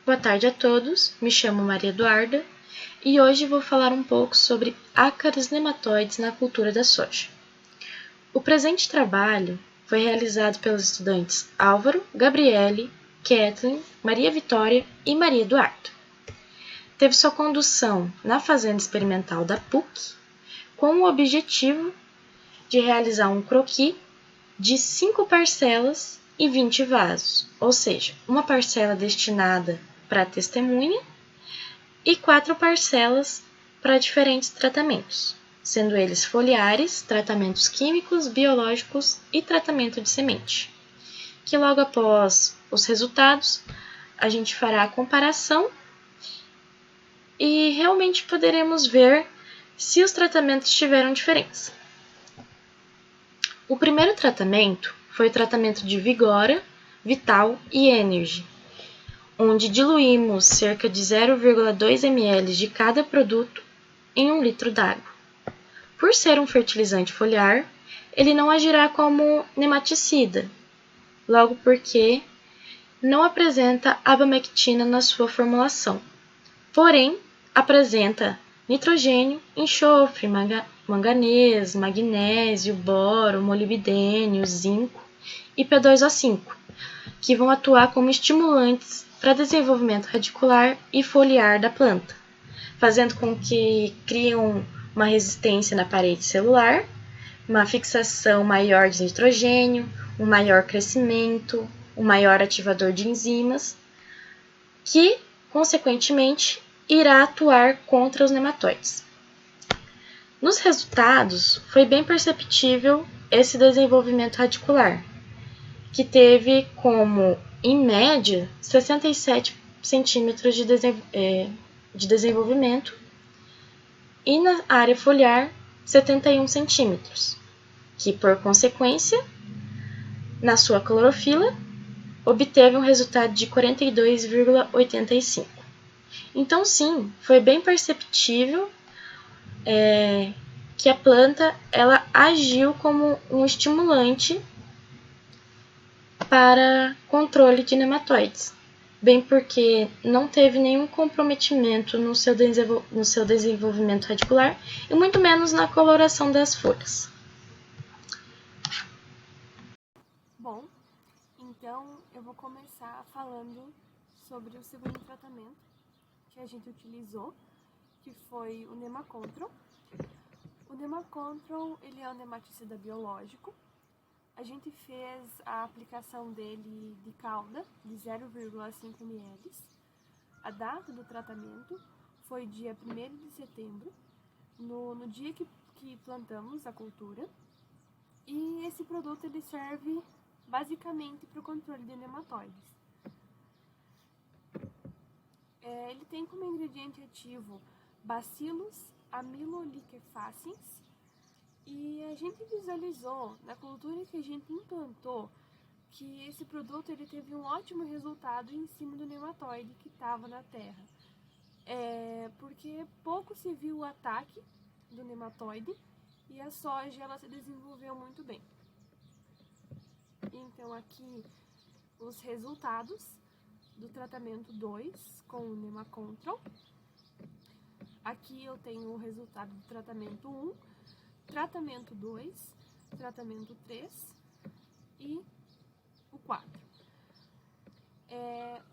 Boa tarde a todos, me chamo Maria Eduarda e hoje vou falar um pouco sobre ácaros nematóides na cultura da soja. O presente trabalho foi realizado pelos estudantes Álvaro, Gabriele, Kathleen, Maria Vitória e Maria Eduarda. Teve sua condução na Fazenda Experimental da PUC com o objetivo de realizar um croquis de 5 parcelas e 20 vasos, ou seja, uma parcela destinada para testemunha e 4 parcelas para diferentes tratamentos, sendo eles foliares, tratamentos químicos, biológicos e tratamento de semente, que logo após os resultados a gente fará a comparação e realmente poderemos ver se os tratamentos tiveram diferença. O primeiro tratamento foi o tratamento de Vigora, Vital e Energy, onde diluímos cerca de 0,2 ml de cada produto em 1 litro d'água. Por ser um fertilizante foliar, ele não agirá como nematicida, logo porque não apresenta abamectina na sua formulação, porém apresenta nitrogênio, enxofre, manganês, magnésio, boro, molibdênio, zinco e P2O5, que vão atuar como estimulantes para desenvolvimento radicular e foliar da planta, fazendo com que criem uma resistência na parede celular, uma fixação maior de nitrogênio, um maior crescimento, um maior ativador de enzimas, que, consequentemente, irá atuar contra os nematóides. Nos resultados, foi bem perceptível esse desenvolvimento radicular, que teve como, em média, 67 centímetros de desenvolvimento e na área foliar, 71 centímetros, que, por consequência, na sua clorofila, obteve um resultado de 42,85. Então, sim, foi bem perceptível que a planta ela agiu como um estimulante para controle de nematóides, bem porque não teve nenhum comprometimento no seu desenvolvimento radicular e muito menos na coloração das folhas. Bom, então eu vou começar falando sobre o segundo tratamento que a gente utilizou, que foi o Nemacontrol. O Nemacontrol, ele é um nematicida biológico. A gente fez a aplicação dele de calda de 0,5 ml. A data do tratamento foi dia 1º de setembro, no dia que plantamos a cultura. E esse produto ele serve basicamente para o controle de nematóides. Ele tem como ingrediente ativo Bacillus amyloliquefaciens e a gente visualizou na cultura que a gente implantou que esse produto ele teve um ótimo resultado em cima do nematóide que estava na terra, porque pouco se viu o ataque do nematóide e a soja ela se desenvolveu muito bem. Então aqui os resultados do tratamento 2 com o Nemacontrol. Aqui eu tenho o resultado do tratamento 1, tratamento 2, tratamento 3 e o 4.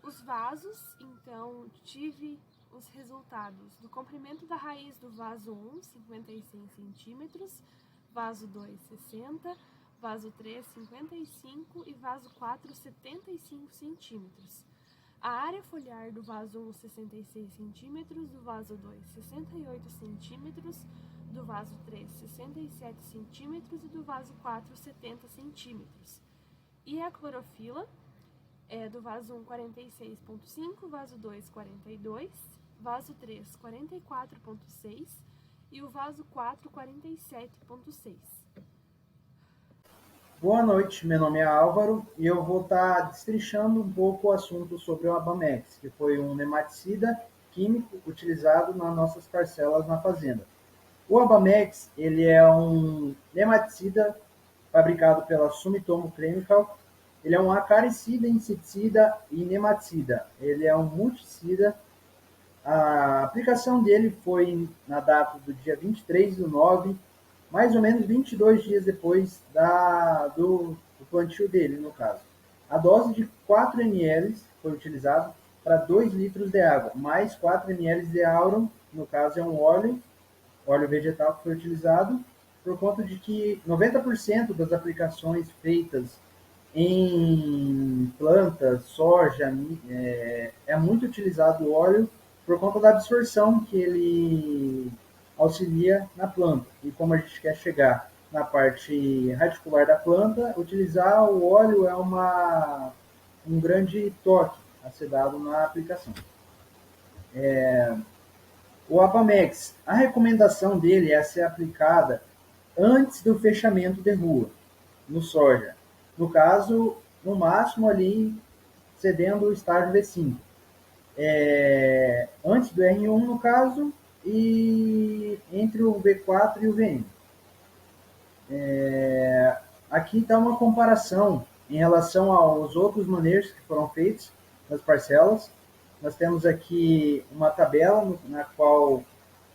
Os vasos, então, tive os resultados do comprimento da raiz do vaso 1, 56 centímetros, vaso 2, 60, vaso 3, 55 e vaso 4, 75 centímetros. A área foliar do vaso 1, 66 centímetros, do vaso 2, 68 centímetros, do vaso 3, 67 centímetros e do vaso 4, 70 centímetros. E a clorofila é do vaso 1, 46,5, vaso 2, 42, vaso 3, 44,6 e o vaso 4, 47,6. Boa noite, meu nome é Álvaro e eu vou estar destrinchando um pouco o assunto sobre o Abamex, que foi um nematicida químico utilizado nas nossas parcelas na fazenda. O Abamex ele é um nematicida fabricado pela Sumitomo Chemical Ele é um acaricida, inseticida e nematicida. Ele é um multicida. A aplicação dele foi na data do dia 23/9, mais ou menos 22 dias depois do plantio dele, no caso. A dose de 4 ml foi utilizada para 2 litros de água, mais 4 ml de auro, no caso é um óleo vegetal que foi utilizado, por conta de que 90% das aplicações feitas em plantas, soja, é muito utilizado o óleo por conta da absorção que ele auxilia na planta. E como a gente quer chegar na parte radicular da planta, utilizar o óleo é um grande toque a ser dado na aplicação. O Abamex, a recomendação dele é ser aplicada antes do fechamento de rua, no soja. No caso, no máximo ali, cedendo o estágio V5. Antes do R1, no caso, e entre o V4 e o VM. Aqui está uma comparação em relação aos outros manejos que foram feitos nas parcelas. Nós temos aqui uma tabela na qual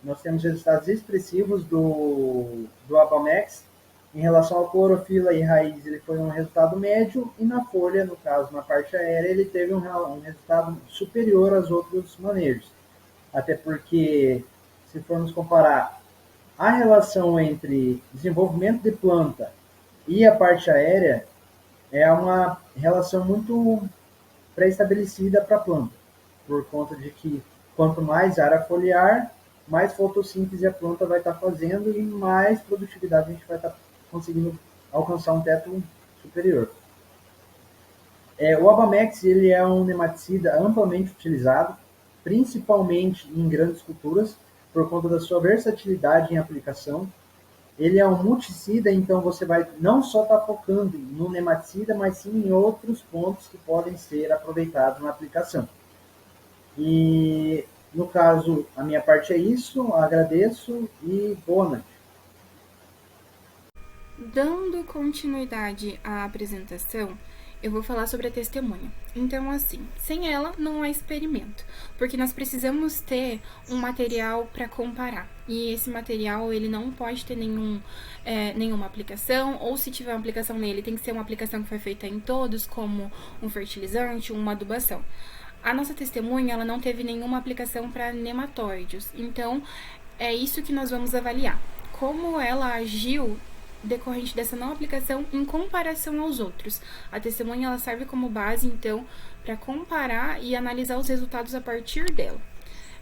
nós temos resultados expressivos do Abamex. Em relação à clorofila e raiz, ele foi um resultado médio, e na folha, no caso, na parte aérea, ele teve um resultado superior aos outros manejos. Até porque, se formos comparar a relação entre desenvolvimento de planta e a parte aérea, é uma relação muito pré-estabelecida para a planta, por conta de que quanto mais área foliar, mais fotossíntese a planta vai estar fazendo e mais produtividade a gente vai estar conseguindo alcançar um teto superior. O Abamex ele é um nematicida amplamente utilizado, principalmente em grandes culturas, por conta da sua versatilidade em aplicação. Ele é um multicida, então você vai não só estar focando no nematicida, mas sim em outros pontos que podem ser aproveitados na aplicação. E, no caso, a minha parte é isso, agradeço e boa noite. Dando continuidade à apresentação, eu vou falar sobre a testemunha. Então, assim, sem ela não há experimento, porque nós precisamos ter um material para comparar. E esse material, ele não pode ter nenhuma aplicação, ou se tiver uma aplicação nele, tem que ser uma aplicação que foi feita em todos, como um fertilizante, uma adubação. A nossa testemunha, ela não teve nenhuma aplicação para nematóides, então é isso que nós vamos avaliar. Como ela agiu decorrente dessa não aplicação em comparação aos outros. A testemunha ela serve como base, então, para comparar e analisar os resultados a partir dela.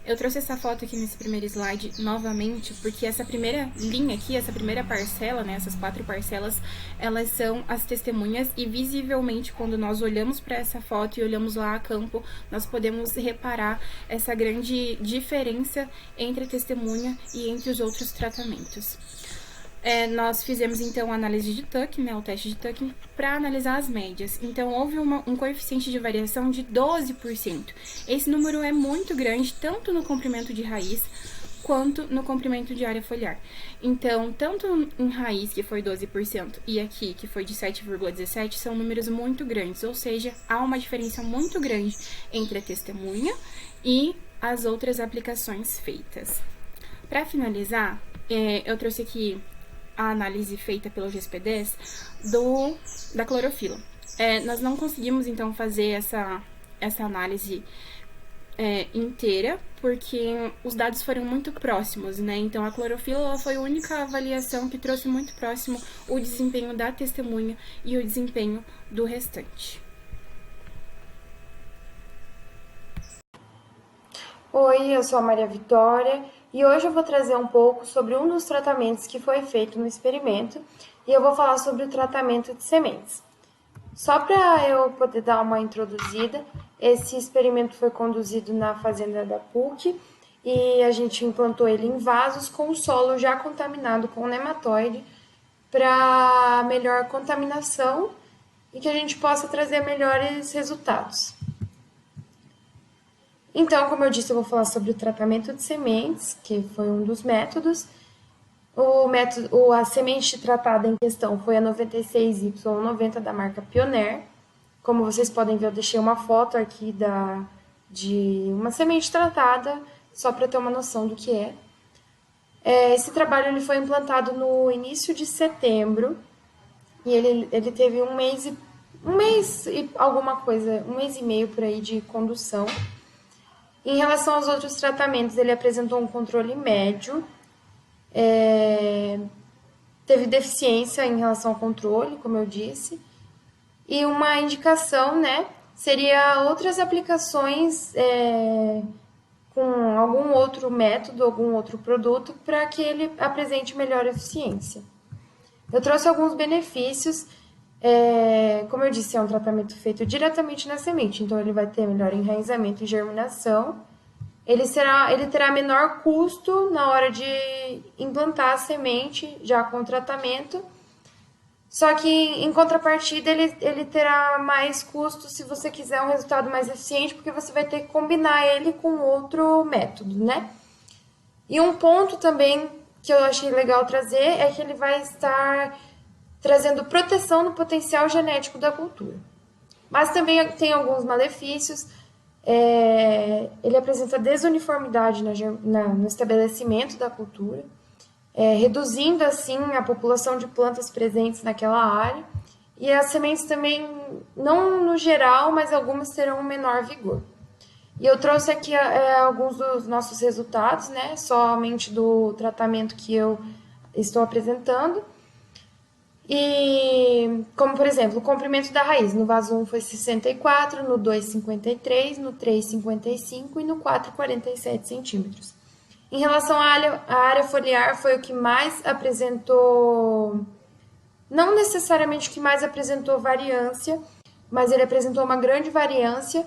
Eu trouxe essa foto aqui nesse primeiro slide novamente, porque essa primeira linha aqui, essa primeira parcela, né, essas 4 parcelas, elas são as testemunhas e visivelmente quando nós olhamos para essa foto e olhamos lá a campo, nós podemos reparar essa grande diferença entre a testemunha e entre os outros tratamentos. Nós fizemos, então, a análise de Tuck, né, o teste de Tuck, para analisar as médias. Então, houve um coeficiente de variação de 12%. Esse número é muito grande, tanto no comprimento de raiz, quanto no comprimento de área foliar. Então, tanto em raiz, que foi 12%, e aqui, que foi de 7,17%, são números muito grandes. Ou seja, há uma diferença muito grande entre a testemunha e as outras aplicações feitas. Para finalizar, eu trouxe aqui a análise feita pelo GSP-10 da clorofila. Nós não conseguimos, então, fazer essa análise inteira, porque os dados foram muito próximos, né? Então, a clorofila foi a única avaliação que trouxe muito próximo o desempenho da testemunha e o desempenho do restante. Oi, eu sou a Maria Vitória e hoje eu vou trazer um pouco sobre um dos tratamentos que foi feito no experimento e eu vou falar sobre o tratamento de sementes. Só para eu poder dar uma introduzida, esse experimento foi conduzido na fazenda da PUC e a gente implantou ele em vasos com o solo já contaminado com nematóide para melhor contaminação e que a gente possa trazer melhores resultados. Então, como eu disse, eu vou falar sobre o tratamento de sementes, que foi um dos métodos. A semente tratada em questão foi a 96Y90 da marca Pioneer. Como vocês podem ver, eu deixei uma foto aqui de uma semente tratada, só para ter uma noção do que é. Esse trabalho ele foi implantado no início de setembro e ele teve um mês e alguma coisa, um mês e meio por aí de condução. Em relação aos outros tratamentos, ele apresentou um controle médio, teve deficiência em relação ao controle, como eu disse, e uma indicação, né, seria outras aplicações com algum outro método, algum outro produto, para que ele apresente melhor eficiência. Eu trouxe alguns benefícios, como eu disse, é um tratamento feito diretamente na semente, então ele vai ter melhor enraizamento e germinação, ele terá menor custo na hora de implantar a semente, já com o tratamento, só que, em contrapartida, ele terá mais custo se você quiser um resultado mais eficiente, porque você vai ter que combinar ele com outro método, né? E um ponto também que eu achei legal trazer é que ele vai estar trazendo proteção no potencial genético da cultura. Mas também tem alguns malefícios. Ele apresenta desuniformidade no estabelecimento da cultura, reduzindo assim a população de plantas presentes naquela área, e as sementes também, não no geral, mas algumas terão um menor vigor. E eu trouxe aqui alguns dos nossos resultados, né, somente do tratamento que eu estou apresentando. E, como por exemplo, o comprimento da raiz, no vaso 1 foi 64, no 2, 53, no 3, 55 e no 4, 47 centímetros. Em relação à área foliar, foi o que mais apresentou, não necessariamente o que mais apresentou variância, mas ele apresentou uma grande variância,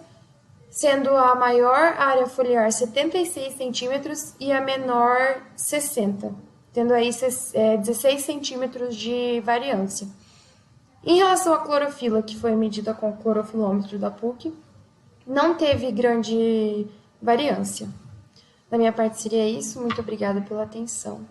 sendo a maior área foliar 76 centímetros e a menor 60, tendo aí 16 centímetros de variância. Em relação à clorofila, que foi medida com o clorofilômetro da PUC, não teve grande variância. Da minha parte seria isso. Muito obrigada pela atenção.